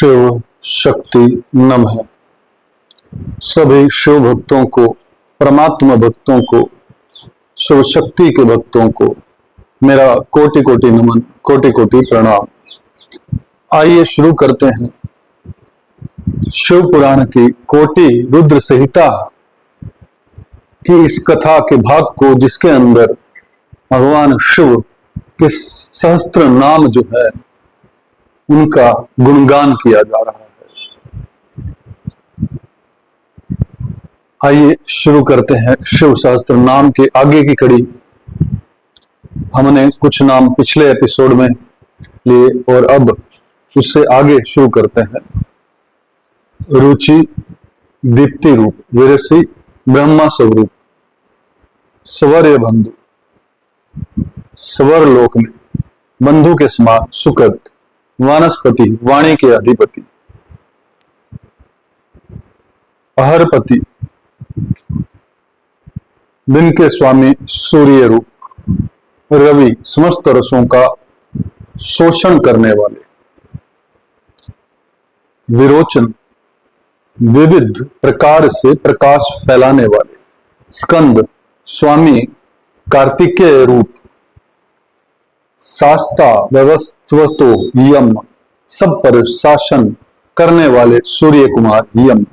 शिव शक्ति नमः। सभी शिव भक्तों को, परमात्मा भक्तों को, शिव शक्ति के भक्तों को मेरा कोटि कोटि नमन, कोटि कोटि प्रणाम। आइए शुरू करते हैं शिव पुराण की कोटि रुद्र संहिता की इस कथा के भाग को, जिसके अंदर भगवान शिव के सहस्त्र नाम जो है उनका गुणगान किया जा रहा है। आइए शुरू करते हैं शिव सहस्त्र नाम के आगे की कड़ी। हमने कुछ नाम पिछले एपिसोड में लिए और अब उससे आगे शुरू करते हैं। रुचि, दीप्ति रूप, विरसी, ब्रह्मा स्वरूप, स्वर्य बंधु, स्वर लोक में बंधु के समान सुकृत, वानस्पति, वाणी के अधिपति, अहरपति, दिन के स्वामी सूर्य रूप, रवि, समस्त रसों का शोषण करने वाले, विरोचन, विविध प्रकार से प्रकाश फैलाने वाले, स्कंद, स्वामी कार्तिकेय रूप, शास्ता, व्यवस्थितो यम, सब पर शासन करने वाले सूर्य कुमार यम,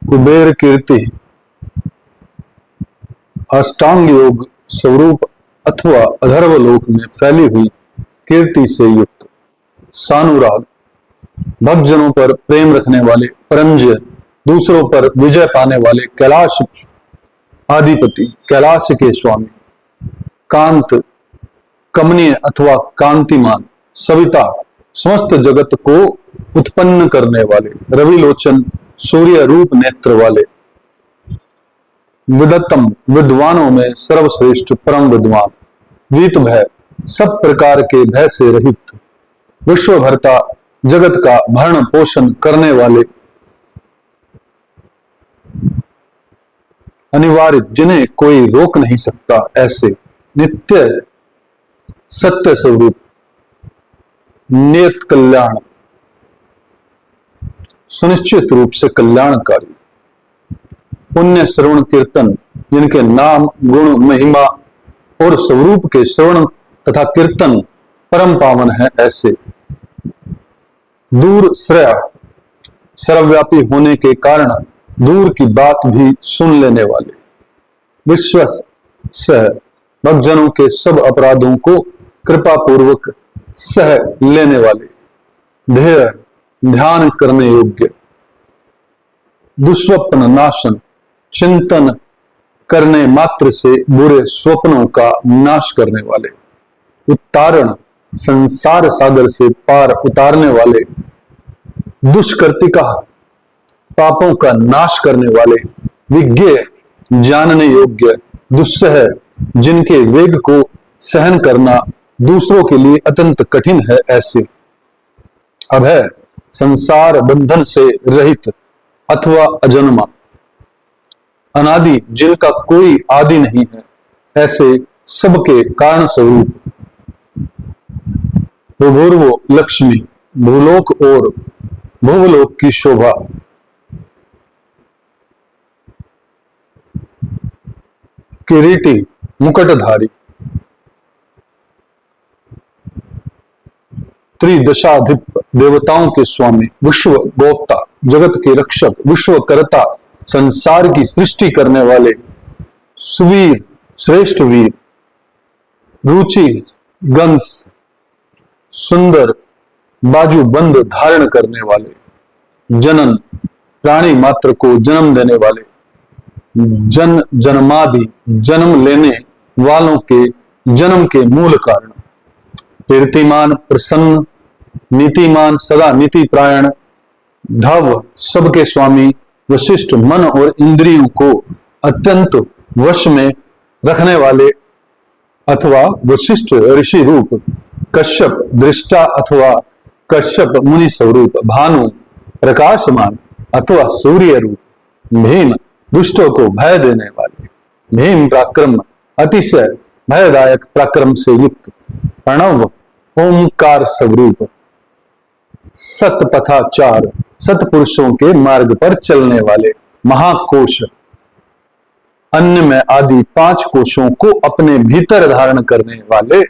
कुबेर कीर्ति, अष्टांग योग स्वरूप अथवा अधर्वलोक में फैली हुई कीर्ति से युक्त, सानुराग, भक्तजनों पर प्रेम रखने वाले, परंजय, दूसरों पर विजय पाने वाले, कैलाश आधिपति, कैलाश के स्वामी, कांत, कमनीय अथवा कांतिमान, सविता, समस्त जगत को उत्पन्न करने वाले, रविलोचन, सूर्य रूप नेत्र वाले, विदत्तम, विद्वानों में सर्वश्रेष्ठ परम विद्वान, वीत भय, सब प्रकार के भय से रहित, विश्वभर्ता, जगत का भरण पोषण करने वाले, अनिवार्य, जिन्हें कोई रोक नहीं सकता ऐसे, नित्य सत्य स्वरूप, नियत कल्याण, सुनिश्चित रूप से कल्याणकारी, पुण्य श्रवण कीर्तन, जिनके नाम, गुण, महिमा और स्वरूप के श्रवण तथा कीर्तन परम पावन है ऐसे, दूर श्रेय, सर्वव्यापी होने के कारण दूर की बात भी सुन लेने वाले, विश्वस सह, भक्तजनों के सब अपराधों को कृपा पूर्वक सह लेने वाले, ध्येय, ध्यान करने योग्य, दुस्वप्न नाशन, चिंतन करने मात्र से बुरे स्वप्नों का नाश करने वाले, उत्तारण, संसार सागर से पार उतारने वाले, दुष्कृतिका, पापों का नाश करने वाले, विज्ञ, जानने योग्य, दुस्सह, जिनके वेग को सहन करना दूसरों के लिए अत्यंत कठिन है ऐसे, अभय, संसार बंधन से रहित अथवा अजन्मा, अनादि, जिनका कोई आदि नहीं है ऐसे, सबके कारण स्वरूप, भूभुर्वो लक्ष्मी, भूलोक और भूवलोक की शोभा, किरीटी, मुकुटधारी, त्रिदशाधिप, देवताओं के स्वामी, विश्व गोप्ता, जगत के रक्षक, विश्वकर्ता, संसार की सृष्टि करने वाले, सुवीर, श्रेष्ठ वीर, रुचि, गंध, सुंदर, बाजू बंद धारण करने वाले, जनन, प्राणी मात्र को जन्म देने वाले, जन जन्मादि, जन्म लेने वालों के जन्म के मूल कारण, कीर्तिमान, प्रसन्न, नीतिमान, सदा नीति प्रायण, धव, सबके स्वामी, वशिष्ठ, मन और इंद्रियों को अत्यंत वश में रखने वाले अथवा वशिष्ठ ऋषि रूप, कश्यप, दृष्टा अथवा कश्यप मुनि स्वरूप, भानु, प्रकाशमान अथवा सूर्य रूप, भीम, दुष्टों को भय देने वाले, भीम पराक्रम, अतिशय भयदायक पराक्रम से युक्त, प्रणव ओंकार स्वरूप, सतपथाचार सतपुरुषों के मार्ग पर चलने वाले, महाकोश अन्नमय आदि 5 कोशों को अपने भीतर धारण करने वाले,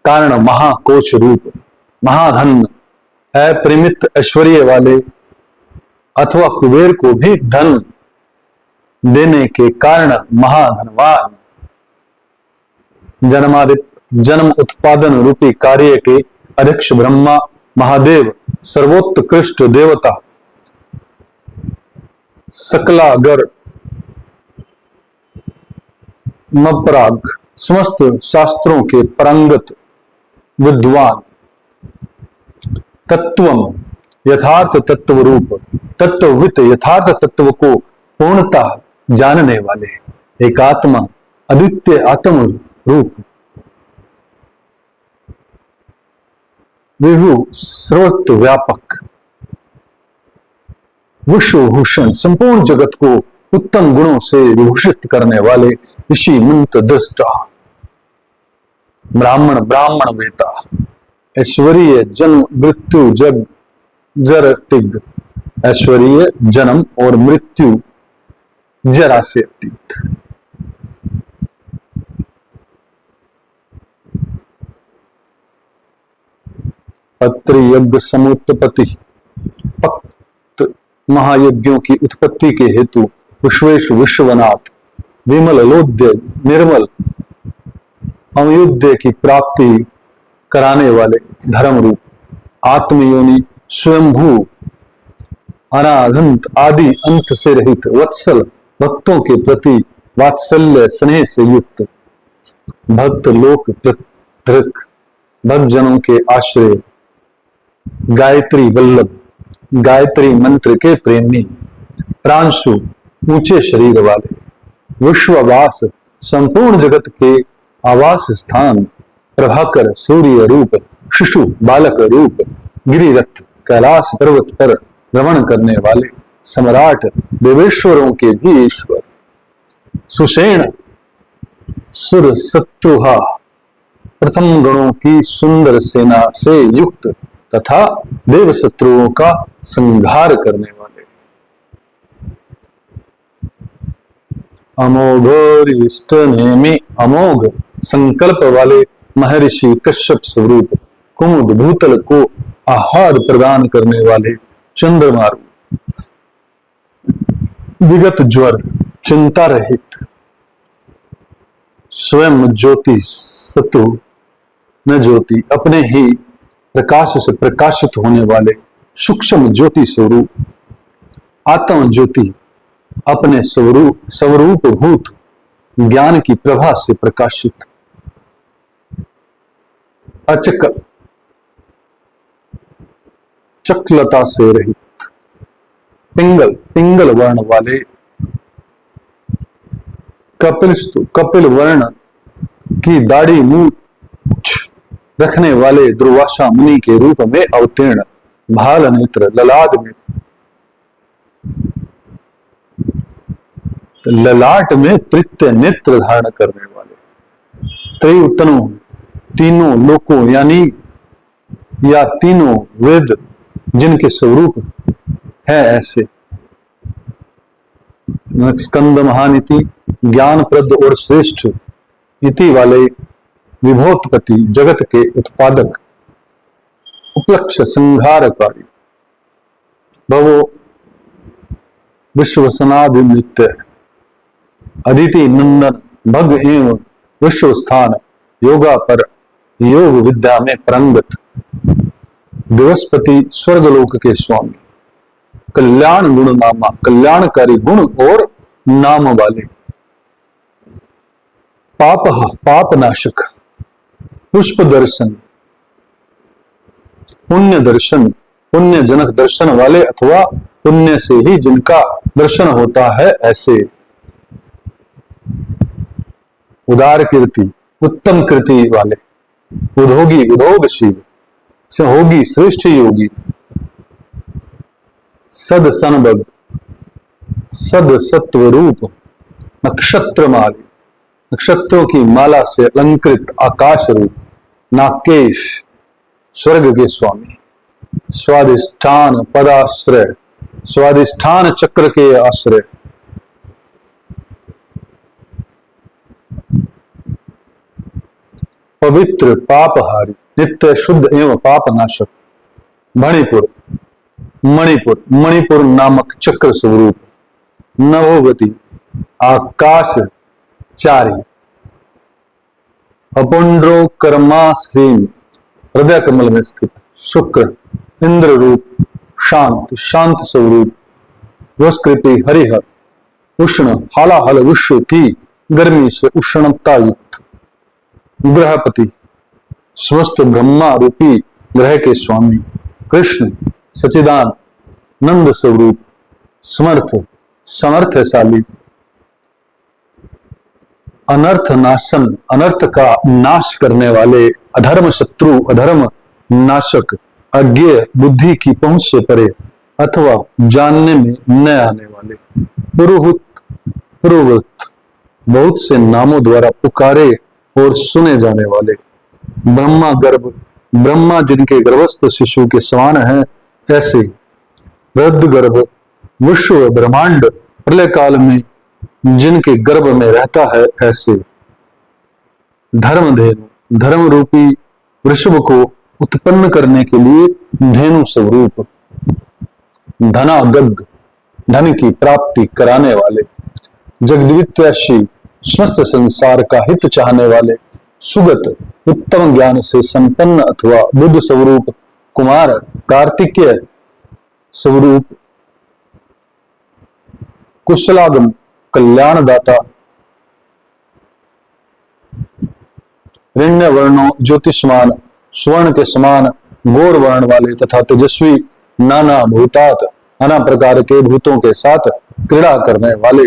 कारण महाकोश रूप, महाधन अपरिमित ऐश्वर्य वाले अथवा कुबेर को भी धन देने के कारण महाधनवान, जन्म उत्पादन रूपी कार्य के अध्यक्ष ब्रह्मा महादेव, सर्वोत्कृष्ट देवता, सकलागर मपराग, समस्त शास्त्रों के परंगत विद्वान, तत्वम यथार्थ तत्व रूप, तत्ववित यथार्थ तत्व को पूर्णतः जानने वाले, एकात्मा अद्वितीय आत्म रूप, विभु सर्वत्र व्यापक, विश्वभूषण संपूर्ण जगत को उत्तम गुणों से विभूषित करने वाले, ऋषि मंत्र दृष्टा, ब्राह्मण ब्राह्मण वेता, ऐश्वर्य जन्म मृत्यु जग जर तिग, ऐश्वर्य जन्म और मृत्यु जरा से अतीत, पत्र यज्ञ समुत्पत्ति, पक्त महायज्ञों की उत्पत्ति के हेतु विश्वेश विश्वनाथ, विमल लोद्य निर्मल अमयुद्ध की प्राप्ति कराने वाले धर्म रूप, आत्मयोनि स्वयंभू अनादंत आदि अंत से रहित, वत्सल भक्तों के प्रति वात्सल्य स्नेह से युक्त, भक्त लोक पृथक भक्त जनों के आश्रय, गायत्री वल्लभ गायत्री मंत्र के प्रेमी, प्रांशु ऊंचे शरीर वाले, विश्ववास संपूर्ण जगत के आवास स्थान, प्रभाकर सूर्य रूप, शिशु बालक रूप, गिरिरथ कैलाश पर्वत पर रमण करने वाले, सम्राट देवेश्वरों के भी ईश्वर, सुषेण सुर शत्रुहा प्रथम गणों की सुंदर सेना से युक्त तथा देव शत्रुओं का संहार करने वाले, अमोघ इष्ट नेमी अमोघ संकल्प वाले महर्षि कश्यप स्वरूप, कुमुद भूतल को आहार प्रदान करने वाले, चंद्रमारु विगत ज्वर चिंता रहित, स्वयं ज्योति सतु न ज्योति अपने ही प्रकाश से प्रकाशित होने वाले, सूक्ष्म ज्योति स्वरूप, आत्म ज्योति अपने स्वरूप भूत ज्ञान की प्रभा से प्रकाशित, अचक चक्लता से रहित, पिंगल वर्ण वाले, कपिल वर्ण की दाढ़ी मूछ रखने वाले दुर्वासा मुनि के रूप में अवतीर्ण, भाल नेत्र ललाट में तृतीय नेत्र धारण करने वाले, त्रयोतनों तीनों लोकों यानी या तीनों वेद जिनके स्वरूप है ऐसे, स्कंद महानिति ज्ञानप्रद और श्रेष्ठ इति वाले, विभोत्पति जगत के उत्पादक, उपलक्ष संहारकारी, भवो विश्वसनादि नित्य, अदिति नंदन भग एवं विश्व स्थान, योगा पर योग विद्या में परंगत, दिवसपति स्वर्गलोक के स्वामी, कल्याण गुण नामा कल्याणकारी गुण और नाम वाले, पाप नाशक, पुष्प दर्शन, पुण्य दर्शन, पुण्य जनक दर्शन वाले अथवा पुण्य से ही जिनका दर्शन होता है ऐसे, उदार कीर्ति उत्तम कृति वाले, उद्योगी उद्योगशील, सहोगी श्रेष्ठ योगी, सद सनबग सद सत्व रूप, नक्षत्र माली नक्षत्रों की माला से अलंकृत आकाश रूप, नाकेश स्वर्ग के स्वामी, स्वाधिष्ठान पदाश्रय, स्वाधिष्ठान चक्र के आश्रय, पवित्र पापहारी, नित्य शुद्ध एवं पाप नाशक, मणिपुर मणिपुर मणिपुर नामक चक्र स्वरूप, नभोगति आकाश चारी, अपुंड्रो कर्मासीन हृदय कमल में स्थित, शुक्र इंद्र रूप, शांत शांत स्वरूप, वस्कृति हरिहर, उष्ण हालाहल विश्व की गर्मी से उष्णता युक्त, ग्रहपति समस्त ब्रह्मा रूपी ग्रह के स्वामी, कृष्ण सचिदान नंद स्वरूप, समर्थ समर्थशाली, अनर्थ नाशन अनर्थ का नाश करने वाले, अधर्म शत्रु अधर्म नाशक, अज्ञेय बुद्धि की पहुंच से परे अथवा जानने में न आने वाले, पुरोहित पुरोवृत बहुत से नामों द्वारा पुकारे और सुने जाने वाले, ब्रह्मा गर्भ ब्रह्मा जिनके गर्भस्थ शिशु के समान है ऐसे, वृद्ध गर्भ विश्व ब्रह्मांड प्रलय काल में जिनके गर्भ में रहता है ऐसे, धर्मधेनु धर्म रूपी वृषभ को उत्पन्न करने के लिए धेनु स्वरूप, धनागग धन की प्राप्ति कराने वाले, जगद्वित्याशी समस्त संसार का हित चाहने वाले, सुगत उत्तम ज्ञान से संपन्न अथवा बुद्ध स्वरूप कुमार कार्तिकेय स्वरूप, कुशलागम कल्याणदाता, ऋण्य वर्णों ज्योतिषमान स्वर्ण के समान गौर वर्ण वाले तथा तेजस्वी, नाना भूतात नाना प्रकार के भूतों के साथ क्रीड़ा करने वाले,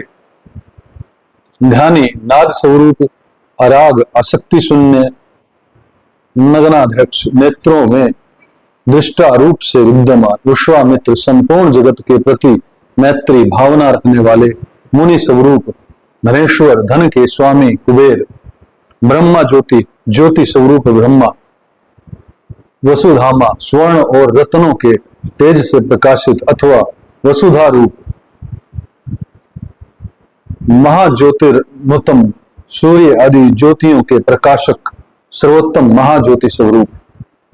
ध्यानी नाद स्वरूप, अराग आसक्ति शून्य, नगनाध्यक्ष नेत्रों में दृष्टा रूप से विद्यमान, विश्वामित्र संपूर्ण जगत के प्रति मैत्री भावना रखने वाले, मुनि स्वरूप, धनेश्वर धन के स्वामी कुबेर, ब्रह्मा ज्योति ज्योति स्वरूप ब्रह्मा, वसुधामा स्वर्ण और रत्नों के तेज से प्रकाशित अथवा वसुधा रूप, महाज्योतिर्मुतम सूर्य आदि ज्योतियों के प्रकाशक सर्वोत्तम महाज्योति स्वरूप,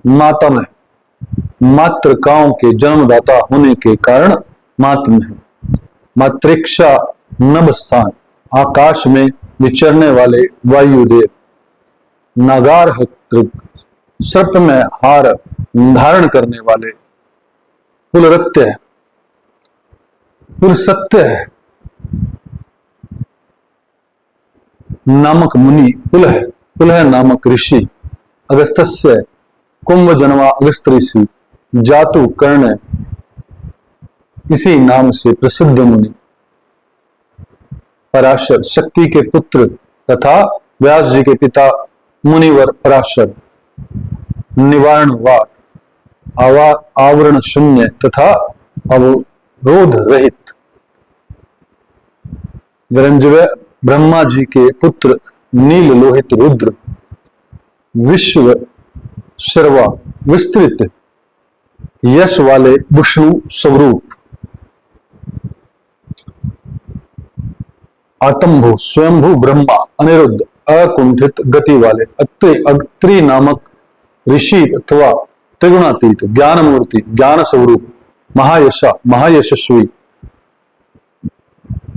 माता में मातृकाओं के जन्मदाता होने के कारण मातम है, मातृक्षा नभ स्थान आकाश में विचरने वाले वायुदेव, नागार सर्प में हार धारण करने वाले, पुलरत्य पुलसत्य नामक मुनि, पुलह नामक ऋषि, अगस्त्य कुंभ जन्मा अगस्त ऋषि, जातु कर्ण इसी नाम से प्रसिद्ध मुनि, पराशर शक्ति के पुत्र तथा व्यास जी के पिता मुनिवर पराशर, निवारणवार आवरण शून्य तथा अवरोध रहित, विरंजय ब्रह्मा जी के पुत्र नील लोहित रुद्र, विश्व सर्वा विस्तृत यश वाले विष्णु स्वरूप, आतंभु स्वयंभू ब्रह्मा अनिरुद्ध अकुंठित गति वाले, अत्रि नामक ऋषि अथवा त्रिगुणातीत ज्ञान मूर्ति ज्ञान स्वरूप, महायशा महायशस्वी,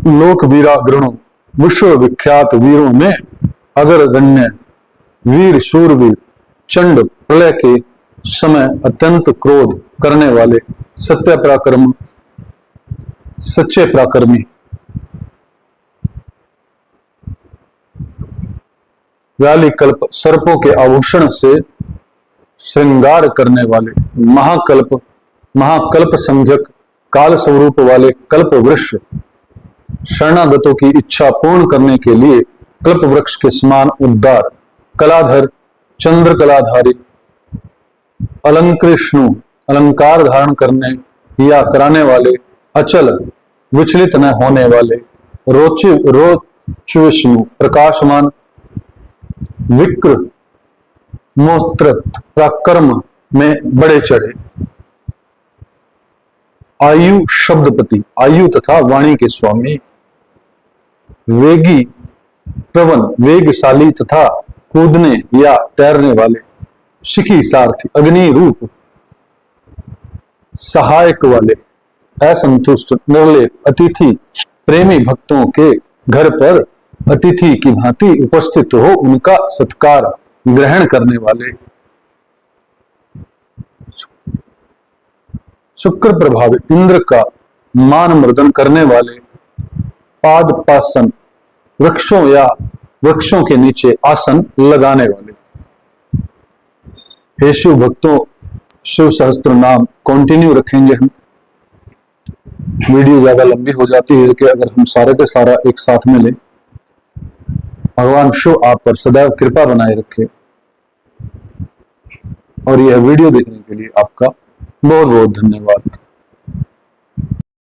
लोक वीरा गृणु विश्व विख्यात वीरों में अग्रगण्य, वीर शूरवीर, चंड प्रलय के समय अत्यंत क्रोध करने वाले, सत्य पराक्रम सच्चे पराक्रमी, व्याली कल्प सर्पों के आभूषण से श्रृंगार करने वाले, महाकल्प संज्ञक काल स्वरूप वाले कल्प वृक्ष, शरणागतों की इच्छा पूर्ण करने के लिए कल्प वृक्ष के समान उद्धार, कलाधर चंद्र कलाधारी, अलंकृष्णु अलंकार धारण करने या कराने वाले, अचल विचलित न होने वाले, रोच विष्णु प्रकाशमान, विक्र मोहत्रत पराक्रम में बढ़े चढ़े। आयु शब्दपति, आयु तथा वाणी के स्वामी। वेगी प्रवन, वेगशाली तथा कूदने या तैरने वाले। शिखी सारथी, अग्नि रूप सहायक वाले। असंतुष्ट निर्लेप अतिथि, प्रेमी भक्तों के घर पर अतिथि की भांति उपस्थित हो उनका सत्कार ग्रहण करने वाले। शुक्र प्रभावित, इंद्र का मान मर्दन करने वाले। पाद पासन, वृक्षों या वृक्षों के नीचे आसन लगाने वाले। हे शिव भक्तों, शिव सहस्त्र नाम कंटिन्यू रखेंगे हम। वीडियो ज्यादा लंबी हो जाती है कि अगर हम सारे के सारा एक साथ में ले। भगवान शिव आप पर सदैव कृपा बनाए रखे। और यह वीडियो देखने के लिए आपका बहुत बहुत धन्यवाद।